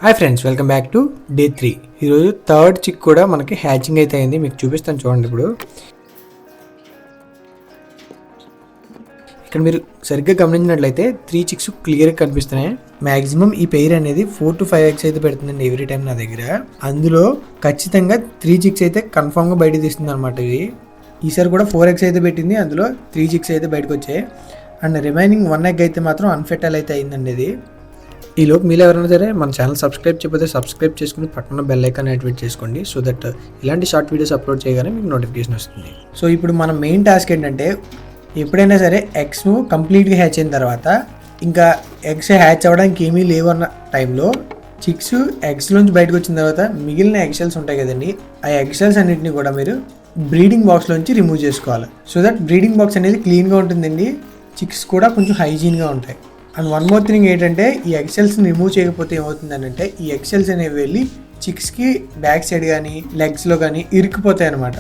Hi friends, welcome back to day 3. ఈరోజు third చిక్ కూడా మనకి హ్యాచింగ్ అయితే అయింది. మీకు చూపిస్తాను చూడండి. ఇప్పుడు ఇక్కడ మీరు సరిగ్గా గమనించినట్లయితే 3 చిక్స్ క్లియర్గా కనిపిస్తున్నాయి. మ్యాక్సిమం ఈ పెయిర్ అనేది 4 to 5 eggs అయితే పెడుతుందండి ఎవ్రీ టైం నా దగ్గర. అందులో ఖచ్చితంగా 3 చిక్స్ అయితే కన్ఫామ్గా బయటకు తీస్తుంది అనమాట. ఇవి ఈసారి కూడా 4 eggs అయితే పెట్టింది, అందులో 3 చిక్స్ అయితే బయటకు వచ్చాయి. అండ్ రిమైనింగ్ 1 egg అయితే మాత్రం అన్ఫెర్టైల్ అయితే అయిందండి. ఇది ఈలోపు మీరు ఎవరైనా సరే మన ఛానల్ సబ్స్క్రైబ్ చేయకపోతే సబ్స్క్రైబ్ చేసుకుని పక్కన బెల్ ఐకాన్ యాక్టివేట్ చేసుకోండి. సో దట్ ఇలాంటి షార్ట్ వీడియోస్ అప్లోడ్ చేయగానే మీకు నోటిఫికేషన్ వస్తుంది. సో ఇప్పుడు మన మెయిన్ టాస్క్ ఏంటంటే, ఎప్పుడైనా సరే ఎగ్స్ కంప్లీట్గా హ్యాచ్ అయిన తర్వాత ఇంకా ఎగ్స్ హ్యాచ్ అవ్వడానికి ఏమీ లేవు అన్న టైంలో చిక్స్ ఎగ్స్లోంచి బయటకు వచ్చిన తర్వాత మిగిలిన ఎగ్షెల్స్ ఉంటాయి కదండి, ఆ ఎగ్షెల్స్ అన్నింటినీ కూడా మీరు బ్రీడింగ్ బాక్స్లోంచి రిమూవ్ చేసుకోవాలి. సో దట్ బ్రీడింగ్ బాక్స్ అనేది క్లీన్గా ఉంటుందండి, చిక్స్ కూడా కొంచెం హైజీన్గా ఉంటాయి. అండ్ వన్ మోర్ థింగ్ ఏంటంటే, ఈ ఎగ్సెల్స్ని రిమూవ్ చేయకపోతే ఏమవుతుందని అంటే, ఈ ఎగ్సెల్స్ అనేవి వెళ్ళి చిక్స్కి బ్యాక్ సైడ్ కానీ లెగ్స్లో కానీ ఇరుక్కుపోతాయి అనమాట.